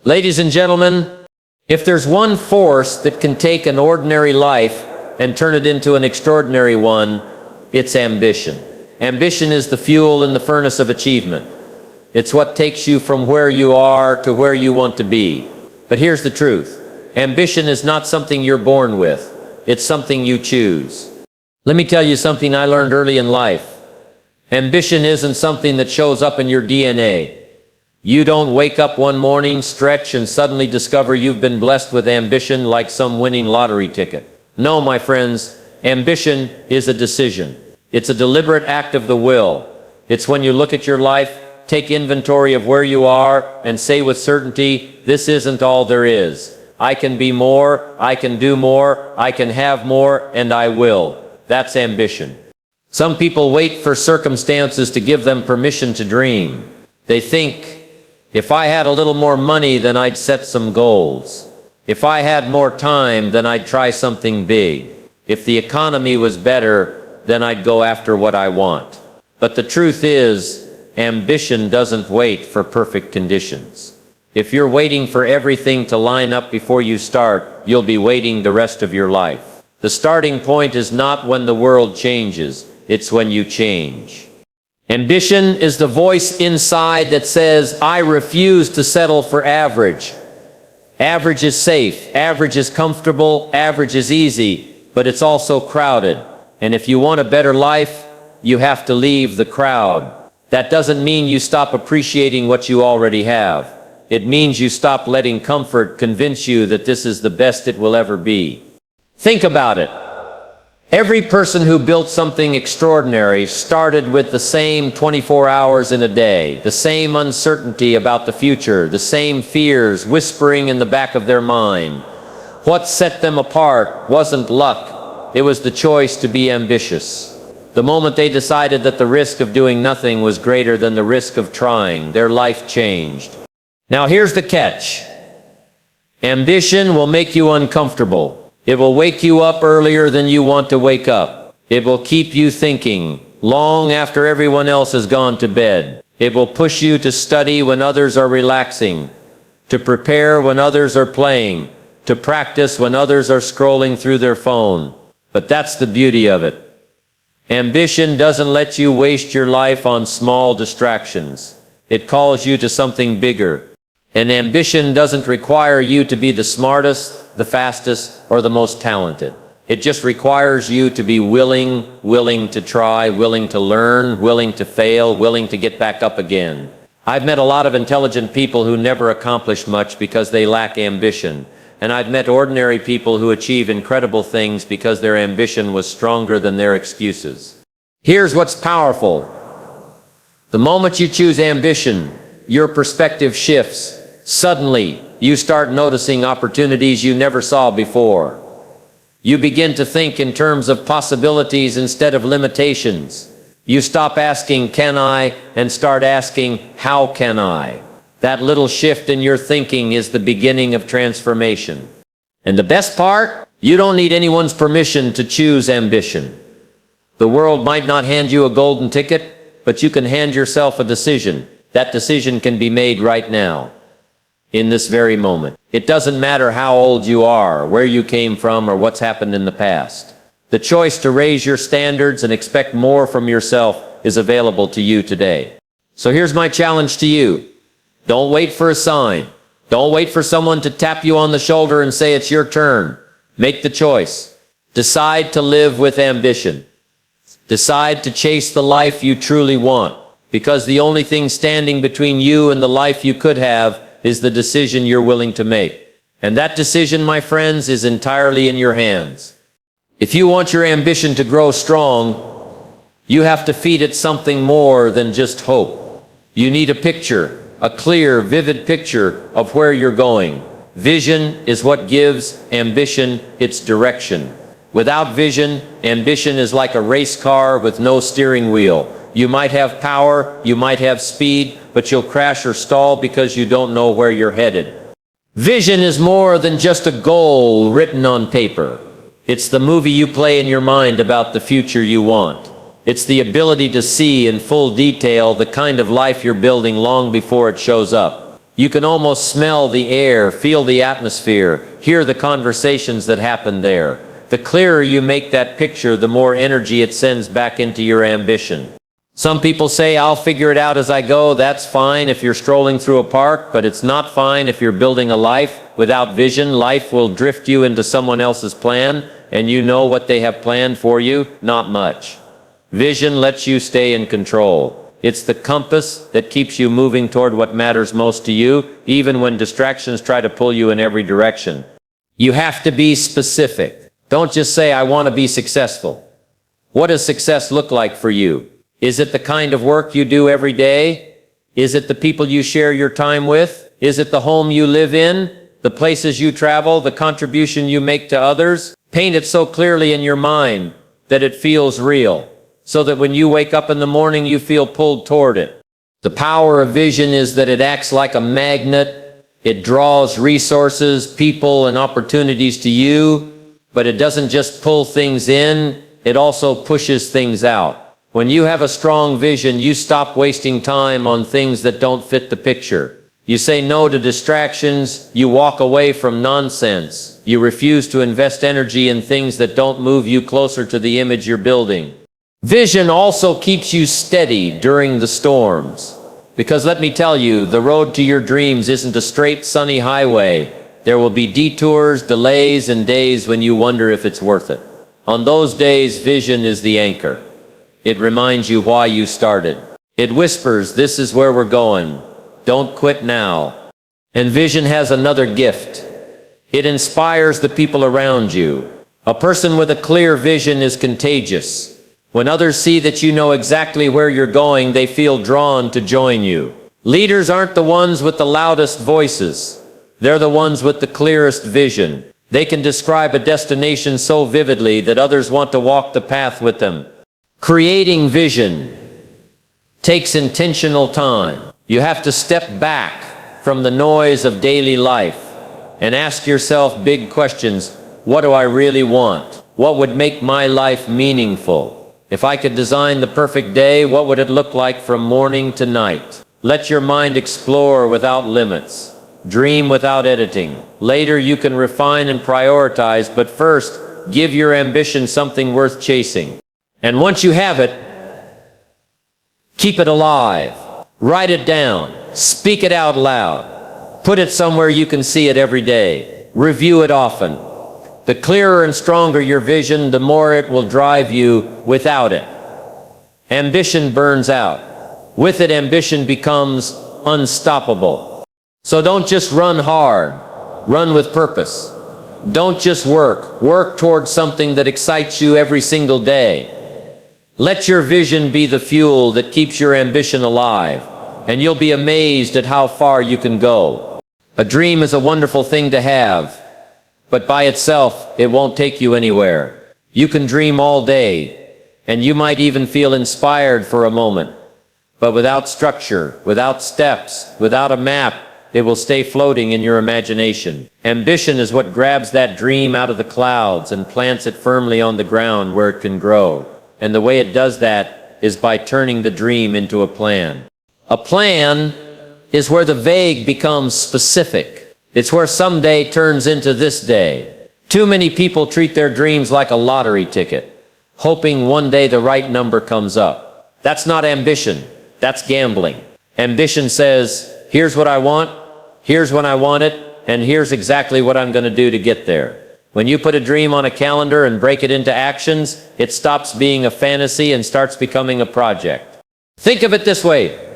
Ladies and gentlemen, if there's one force that can take an ordinary life and turn it into an extraordinary one, it's ambition. Ambition is the fuel in the furnace of achievement. It's what takes you from where you are to where you want to be. But here's the truth. Ambition is not something you're born with. It's something you choose. Let me tell you something I learned early in life. Ambition isn't something that shows up in your DNA. You don't wake up one morning, stretch, and suddenly discover you've been blessed with ambition like some winning lottery ticket. No, my friends, ambition is a decision. It's a deliberate act of the will. It's when you look at your life, take inventory of where you are, and say with certainty, this isn't all there is. I can be more, I can do more, I can have more, and I will. That's ambition. Some people wait for circumstances to give them permission to dream. They think, if I had a little more money, then I'd set some goals. If I had more time, then I'd try something big. If the economy was better, then I'd go after what I want. But the truth is, ambition doesn't wait for perfect conditions. If you're waiting for everything to line up before you start, you'll be waiting the rest of your life. The starting point is not when the world changes, it's when you change. Ambition is the voice inside that says, I refuse to settle for average. Average is safe, average is comfortable, average is easy, but it's also crowded. And if you want a better life, you have to leave the crowd. That doesn't mean you stop appreciating what you already have. It means you stop letting comfort convince you that this is the best it will ever be. Think about it. Every person who built something extraordinary started with the same 24 hours in a day, the same uncertainty about the future, the same fears whispering in the back of their mind. What set them apart wasn't luck, it was the choice to be ambitious. The moment they decided that the risk of doing nothing was greater than the risk of trying, their life changed. Now here's the catch. Ambition will make you uncomfortable. It will wake you up earlier than you want to wake up. It will keep you thinking long after everyone else has gone to bed. It will push you to study when others are relaxing, to prepare when others are playing, to practice when others are scrolling through their phone. But that's the beauty of it. Ambition doesn't let you waste your life on small distractions. It calls you to something bigger. And ambition doesn't require you to be the smartest, the fastest, or the most talented. It just requires you to be willing to try, willing to learn, willing to fail, willing to get back up again. I've met a lot of intelligent people who never accomplish much because they lack ambition. And I've met ordinary people who achieve incredible things because their ambition was stronger than their excuses. Here's what's powerful. The moment you choose ambition, your perspective shifts. Suddenly, you start noticing opportunities you never saw before. You begin to think in terms of possibilities instead of limitations. You stop asking, can I, and start asking, how can I? That little shift in your thinking is the beginning of transformation. And the best part, you don't need anyone's permission to choose ambition. The world might not hand you a golden ticket, but you can hand yourself a decision. That decision can be made right now, in this very moment. It doesn't matter how old you are, where you came from, or what's happened in the past. The choice to raise your standards and expect more from yourself is available to you today. So here's my challenge to you. Don't wait for a sign. Don't wait for someone to tap you on the shoulder and say it's your turn. Make the choice. Decide to live with ambition. Decide to chase the life you truly want, because the only thing standing between you and the life you could have is the decision you're willing to make. And that decision, my friends, is entirely in your hands. If you want your ambition to grow strong, you have to feed it something more than just hope. You need a picture, a clear, vivid picture of where you're going. Vision is what gives ambition its direction. Without vision, ambition is like a race car with no steering wheel. You might have power, you might have speed, but you'll crash or stall because you don't know where you're headed. Vision is more than just a goal written on paper. It's the movie you play in your mind about the future you want. It's the ability to see in full detail the kind of life you're building long before it shows up. You can almost smell the air, feel the atmosphere, hear the conversations that happen there. The clearer you make that picture, the more energy it sends back into your ambition. Some people say, I'll figure it out as I go. That's fine if you're strolling through a park, but it's not fine if you're building a life. Without vision, life will drift you into someone else's plan, and you know what they have planned for you? Not much. Vision lets you stay in control. It's the compass that keeps you moving toward what matters most to you, even when distractions try to pull you in every direction. You have to be specific. Don't just say, I want to be successful. What does success look like for you? Is it the kind of work you do every day? Is it the people you share your time with? Is it the home you live in? The places you travel? The contribution you make to others? Paint it so clearly in your mind that it feels real, so that when you wake up in the morning you feel pulled toward it. The power of vision is that it acts like a magnet. It draws resources, people, and opportunities to you, but it doesn't just pull things in, it also pushes things out. When you have a strong vision, you stop wasting time on things that don't fit the picture. You say no to distractions, you walk away from nonsense, you refuse to invest energy in things that don't move you closer to the image you're building. Vision also keeps you steady during the storms. Because let me tell you, the road to your dreams isn't a straight sunny highway. There will be detours, delays, and days when you wonder if it's worth it. On those days, vision is the anchor. It reminds you why you started. It whispers, this is where we're going. Don't quit now. And vision has another gift. It inspires the people around you. A person with a clear vision is contagious. When others see that you know exactly where you're going, they feel drawn to join you. Leaders aren't the ones with the loudest voices. They're the ones with the clearest vision. They can describe a destination so vividly that others want to walk the path with them. Creating vision takes intentional time. You have to step back from the noise of daily life and ask yourself big questions. What do I really want? What would make my life meaningful? If I could design the perfect day, what would it look like from morning to night? Let your mind explore without limits. Dream without editing. Later you can refine and prioritize, but first, give your ambition something worth chasing. And once you have it, keep it alive. Write it down. Speak it out loud. Put it somewhere you can see it every day. Review it often. The clearer and stronger your vision, the more it will drive you. Without it, ambition burns out. With it, ambition becomes unstoppable. So don't just run hard. Run with purpose. Don't just work. Work towards something that excites you every single day. Let your vision be the fuel that keeps your ambition alive, and you'll be amazed at how far you can go. A dream is a wonderful thing to have, but by itself, it won't take you anywhere. You can dream all day, and you might even feel inspired for a moment, but without structure, without steps, without a map, it will stay floating in your imagination. Ambition is what grabs that dream out of the clouds and plants it firmly on the ground where it can grow. And the way it does that is by turning the dream into a plan. A plan is where the vague becomes specific. It's where someday turns into this day. Too many people treat their dreams like a lottery ticket, hoping one day the right number comes up. That's not ambition. That's gambling. Ambition says, here's what I want, here's when I want it, and here's exactly what I'm going to do to get there. When you put a dream on a calendar and break it into actions, it stops being a fantasy and starts becoming a project. Think of it this way.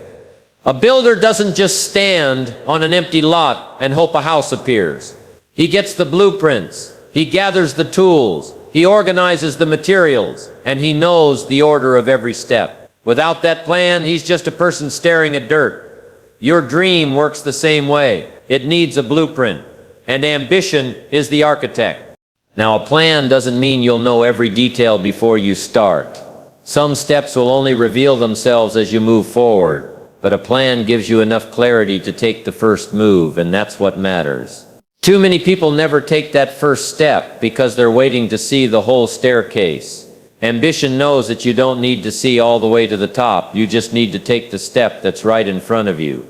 A builder doesn't just stand on an empty lot and hope a house appears. He gets the blueprints, he gathers the tools, he organizes the materials, and he knows the order of every step. Without that plan, he's just a person staring at dirt. Your dream works the same way. It needs a blueprint, and ambition is the architect. Now, a plan doesn't mean you'll know every detail before you start. Some steps will only reveal themselves as you move forward, but a plan gives you enough clarity to take the first move, and that's what matters. Too many people never take that first step because they're waiting to see the whole staircase. Ambition knows that you don't need to see all the way to the top. You just need to take the step that's right in front of you.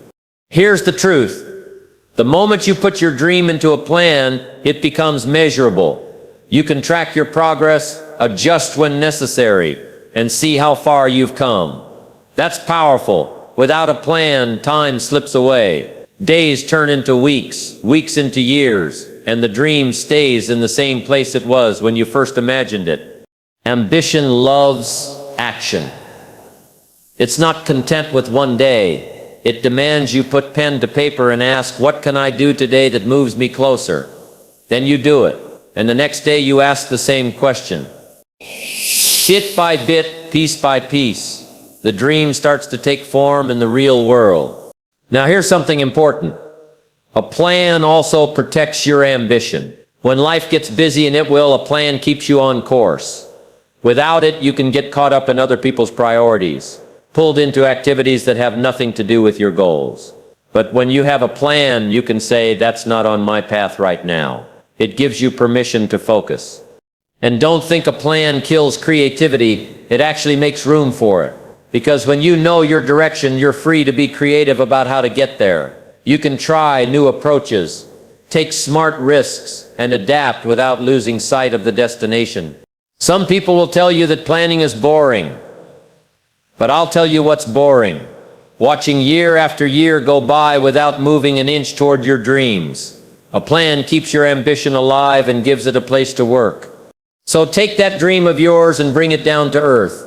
Here's the truth. The moment you put your dream into a plan, it becomes measurable. You can track your progress, adjust when necessary, and see how far you've come. That's powerful. Without a plan, time slips away. Days turn into weeks, weeks into years, and the dream stays in the same place it was when you first imagined it. Ambition loves action. It's not content with one day. It demands you put pen to paper and ask, what can I do today that moves me closer? Then you do it. And the next day you ask the same question. Bit by bit, piece by piece, the dream starts to take form in the real world. Now here's something important. A plan also protects your ambition. When life gets busy, and it will, a plan keeps you on course. Without it, you can get caught up in other people's priorities, pulled into activities that have nothing to do with your goals. But when you have a plan, you can say, that's not on my path right now. It gives you permission to focus. And don't think a plan kills creativity. It actually makes room for it. Because when you know your direction, you're free to be creative about how to get there. You can try new approaches, take smart risks, and adapt without losing sight of the destination. Some people will tell you that planning is boring. But I'll tell you what's boring. Watching year after year go by without moving an inch toward your dreams. A plan keeps your ambition alive and gives it a place to work. So take that dream of yours and bring it down to earth.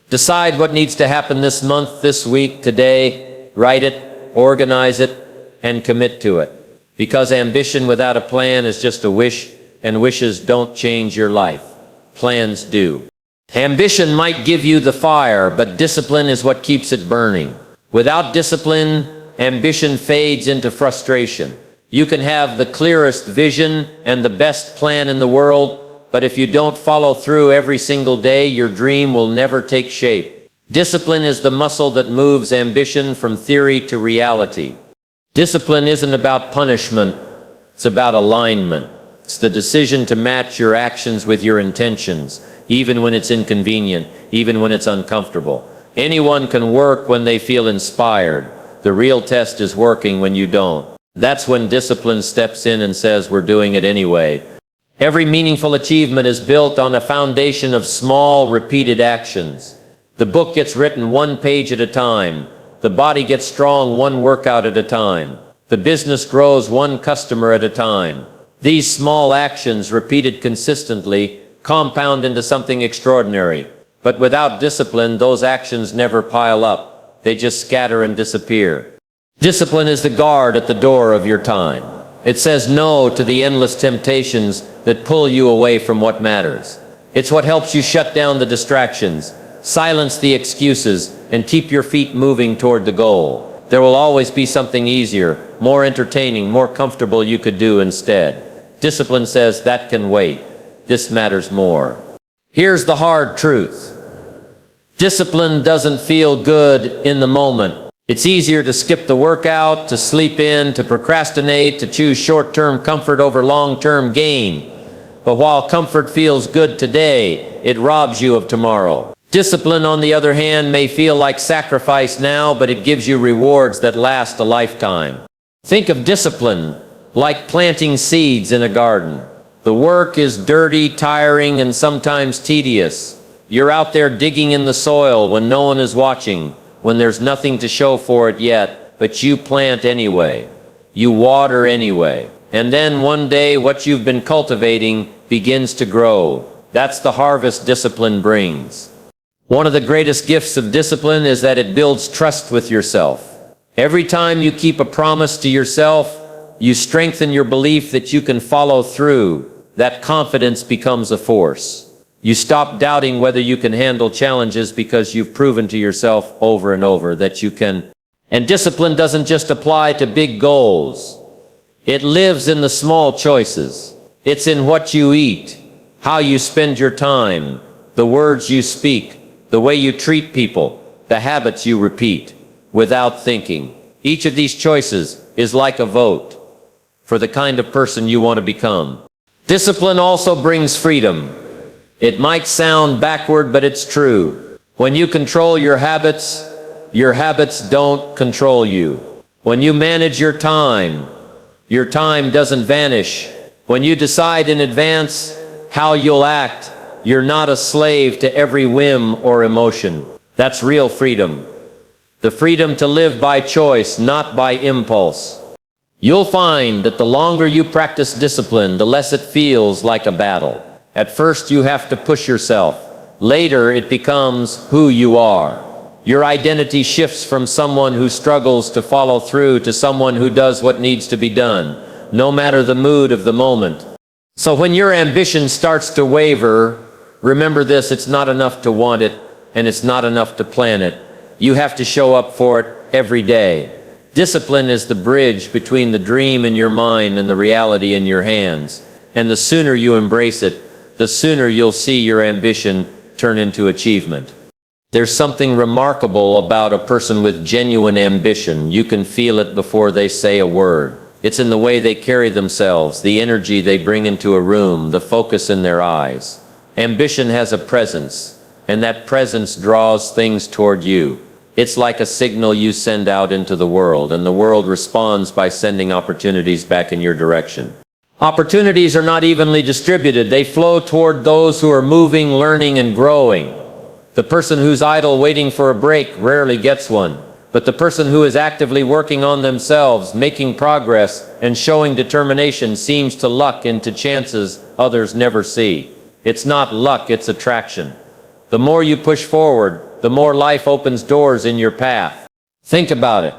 Decide what needs to happen this month, this week, today. Write it, organize it, and commit to it. Because ambition without a plan is just a wish, and wishes don't change your life. Plans do. Ambition might give you the fire, but discipline is what keeps it burning. Without discipline, ambition fades into frustration. You can have the clearest vision and the best plan in the world, but if you don't follow through every single day, your dream will never take shape. Discipline is the muscle that moves ambition from theory to reality. Discipline isn't about punishment, it's about alignment. It's the decision to match your actions with your intentions, even when it's inconvenient, even when it's uncomfortable. Anyone can work when they feel inspired. The real test is working when you don't. That's when discipline steps in and says, we're doing it anyway. Every meaningful achievement is built on a foundation of small, repeated actions. The book gets written one page at a time. The body gets strong one workout at a time. The business grows one customer at a time. These small actions, repeated consistently, compound into something extraordinary. But without discipline, those actions never pile up. They just scatter and disappear. Discipline is the guard at the door of your time. It says no to the endless temptations that pull you away from what matters. It's what helps you shut down the distractions, silence the excuses, and keep your feet moving toward the goal. There will always be something easier, more entertaining, more comfortable you could do instead. Discipline says that can wait. This matters more. Here's the hard truth. Discipline doesn't feel good in the moment. It's easier to skip the workout, to sleep in, to procrastinate, to choose short-term comfort over long-term gain. But while comfort feels good today, it robs you of tomorrow. Discipline, on the other hand, may feel like sacrifice now, but it gives you rewards that last a lifetime. Think of discipline like planting seeds in a garden. The work is dirty, tiring, and sometimes tedious. You're out there digging in the soil when no one is watching, when there's nothing to show for it yet, but you plant anyway. You water anyway. And then one day what you've been cultivating begins to grow. That's the harvest discipline brings. One of the greatest gifts of discipline is that it builds trust with yourself. Every time you keep a promise to yourself, you strengthen your belief that you can follow through. That confidence becomes a force. You stop doubting whether you can handle challenges because you've proven to yourself over and over that you can. And discipline doesn't just apply to big goals. It lives in the small choices. It's in what you eat, how you spend your time, the words you speak, the way you treat people, the habits you repeat without thinking. Each of these choices is like a vote for the kind of person you want to become. Discipline also brings freedom. It might sound backward, but it's true. When you control your habits don't control you. When you manage your time, Your time doesn't vanish. When you decide in advance how you'll act, you're not a slave to every whim or emotion. That's real freedom. The freedom to live by choice, not by impulse. You'll find that the longer you practice discipline, the less it feels like a battle. At first you have to push yourself. Later it becomes who you are. Your identity shifts from someone who struggles to follow through to someone who does what needs to be done, no matter the mood of the moment. So when your ambition starts to waver, remember this: it's not enough to want it, and it's not enough to plan it. You have to show up for it every day. Discipline is the bridge between the dream in your mind and the reality in your hands. And the sooner you embrace it, the sooner you'll see your ambition turn into achievement. There's something remarkable about a person with genuine ambition. You can feel it before they say a word. It's in the way they carry themselves, the energy they bring into a room, the focus in their eyes. Ambition has a presence, and that presence draws things toward you. It's like a signal you send out into the world, and the world responds by sending opportunities back in your direction. Opportunities are not evenly distributed. They flow toward those who are moving, learning, and growing. The person who's idle waiting for a break rarely gets one. But the person who is actively working on themselves, making progress, and showing determination seems to luck into chances others never see. It's not luck, it's attraction. The more you push forward, the more life opens doors in your path. Think about it.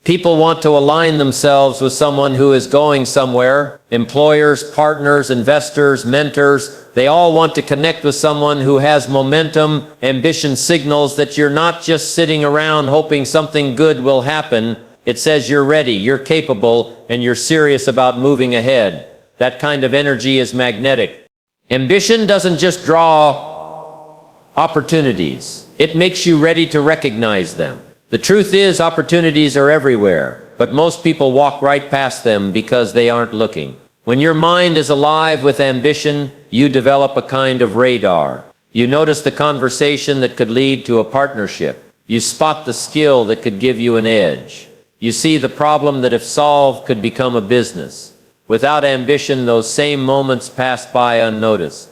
People want to align themselves with someone who is going somewhere. Employers, partners, investors, mentors, they all want to connect with someone who has momentum. Ambition signals that you're not just sitting around hoping something good will happen. It says you're ready, you're capable, and you're serious about moving ahead. That kind of energy is magnetic. Ambition doesn't just draw opportunities. It makes you ready to recognize them. The truth is, opportunities are everywhere, but most people walk right past them because they aren't looking. When your mind is alive with ambition, you develop a kind of radar. You notice the conversation that could lead to a partnership. You spot the skill that could give you an edge. You see the problem that, if solved, could become a business. Without ambition, those same moments pass by unnoticed.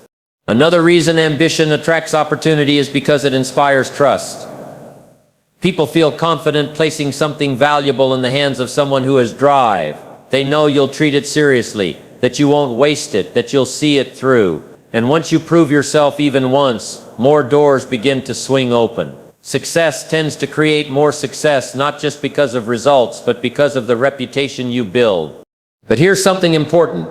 Another reason ambition attracts opportunity is because it inspires trust. People feel confident placing something valuable in the hands of someone who has drive. They know you'll treat it seriously, that you won't waste it, that you'll see it through. And once you prove yourself even once, more doors begin to swing open. Success tends to create more success, not just because of results, but because of the reputation you build. But here's something important.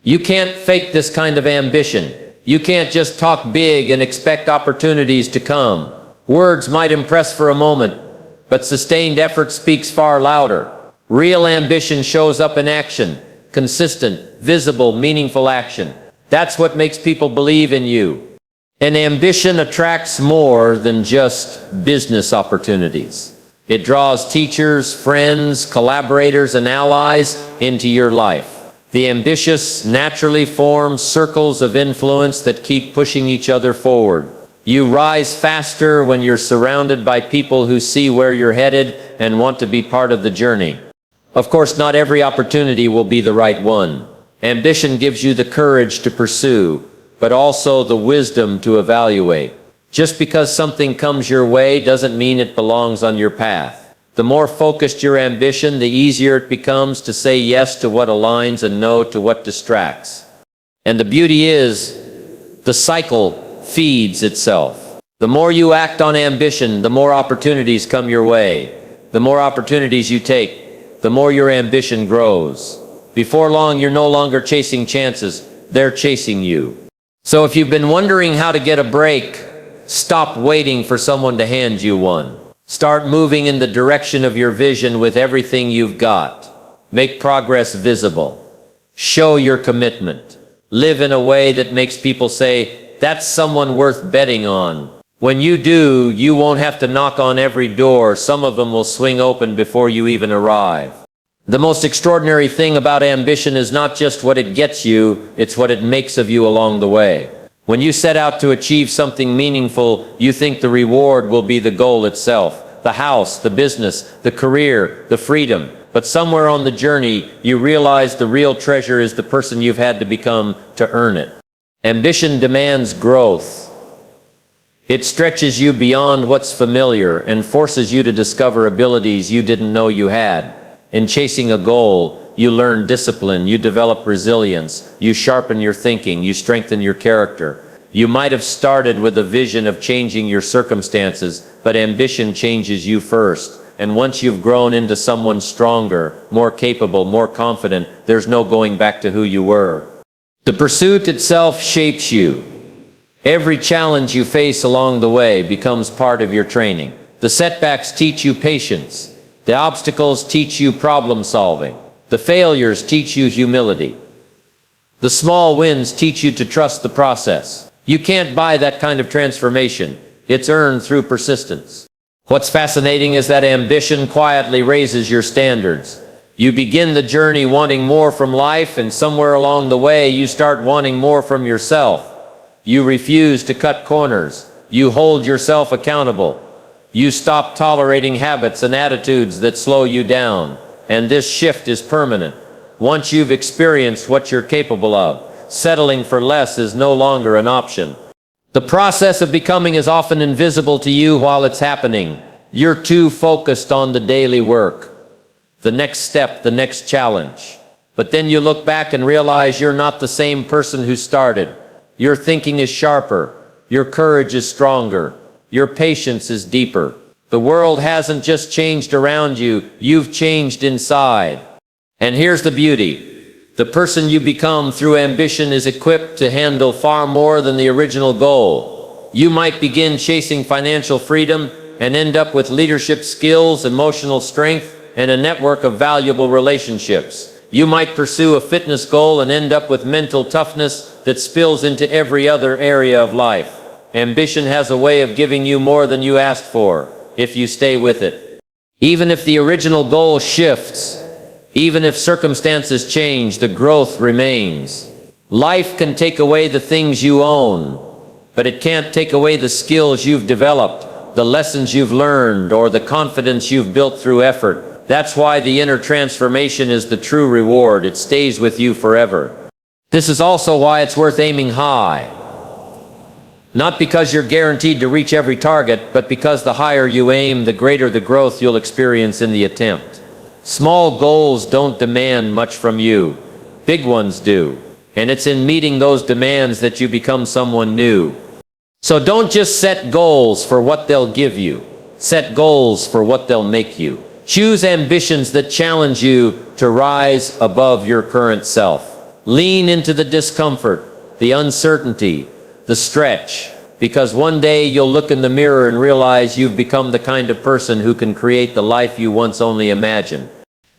You can't fake this kind of ambition. You can't just talk big and expect opportunities to come. Words might impress for a moment, but sustained effort speaks far louder. Real ambition shows up in action, consistent, visible, meaningful action. That's what makes people believe in you. And ambition attracts more than just business opportunities. It draws teachers, friends, collaborators, and allies into your life. The ambitious naturally form circles of influence that keep pushing each other forward. You rise faster when you're surrounded by people who see where you're headed and want to be part of the journey. Of course, not every opportunity will be the right one. Ambition gives you the courage to pursue, but also the wisdom to evaluate. Just because something comes your way doesn't mean it belongs on your path. The more focused your ambition, the easier it becomes to say yes to what aligns and no to what distracts. And the beauty is, the cycle feeds itself. The more you act on ambition, the more opportunities come your way. The more opportunities you take, the more your ambition grows. Before long, you're no longer chasing chances, they're chasing you. So if you've been wondering how to get a break, stop waiting for someone to hand you one. Start moving in the direction of your vision with everything you've got. Make progress visible. Show your commitment. Live in a way that makes people say, that's someone worth betting on. When you do, you won't have to knock on every door. Some of them will swing open before you even arrive. The most extraordinary thing about ambition is not just what it gets you, it's what it makes of you along the way. When you set out to achieve something meaningful, you think the reward will be the goal itself. The house, the business, the career, the freedom. But somewhere on the journey, you realize the real treasure is the person you've had to become to earn it. Ambition demands growth. It stretches you beyond what's familiar and forces you to discover abilities you didn't know you had. In chasing a goal, you learn discipline, you develop resilience, you sharpen your thinking, you strengthen your character. You might have started with a vision of changing your circumstances, but ambition changes you first. And once you've grown into someone stronger, more capable, more confident, there's no going back to who you were. The pursuit itself shapes you. Every challenge you face along the way becomes part of your training. The setbacks teach you patience. The obstacles teach you problem solving. The failures teach you humility. The small wins teach you to trust the process. You can't buy that kind of transformation. It's earned through persistence. What's fascinating is that ambition quietly raises your standards. You begin the journey wanting more from life, and somewhere along the way you start wanting more from yourself. You refuse to cut corners. You hold yourself accountable. You stop tolerating habits and attitudes that slow you down. And this shift is permanent. Once you've experienced what you're capable of, settling for less is no longer an option. The process of becoming is often invisible to you while it's happening. You're too focused on the daily work, the next step, the next challenge. But then you look back and realize you're not the same person who started. Your thinking is sharper. Your courage is stronger. Your patience is deeper. The world hasn't just changed around you, you've changed inside. And here's the beauty. The person you become through ambition is equipped to handle far more than the original goal. You might begin chasing financial freedom and end up with leadership skills, emotional strength, and a network of valuable relationships. You might pursue a fitness goal and end up with mental toughness that spills into every other area of life. Ambition has a way of giving you more than you asked for, if you stay with it. Even if the original goal shifts, even if circumstances change, the growth remains. Life can take away the things you own, but it can't take away the skills you've developed, the lessons you've learned, or the confidence you've built through effort. That's why the inner transformation is the true reward. It stays with you forever. This is also why it's worth aiming high. Not because you're guaranteed to reach every target, but because the higher you aim, the greater the growth you'll experience in the attempt. Small goals don't demand much from you. Big ones do. And it's in meeting those demands that you become someone new. So don't just set goals for what they'll give you. Set goals for what they'll make you. Choose ambitions that challenge you to rise above your current self. Lean into the discomfort, the uncertainty, the stretch, because one day you'll look in the mirror and realize you've become the kind of person who can create the life you once only imagined.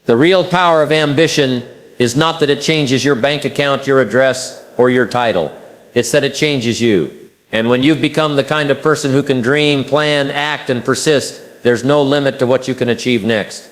The real power of ambition is not that it changes your bank account, your address, or your title. It's that it changes you. And when you've become the kind of person who can dream, plan, act, and persist, there's no limit to what you can achieve next.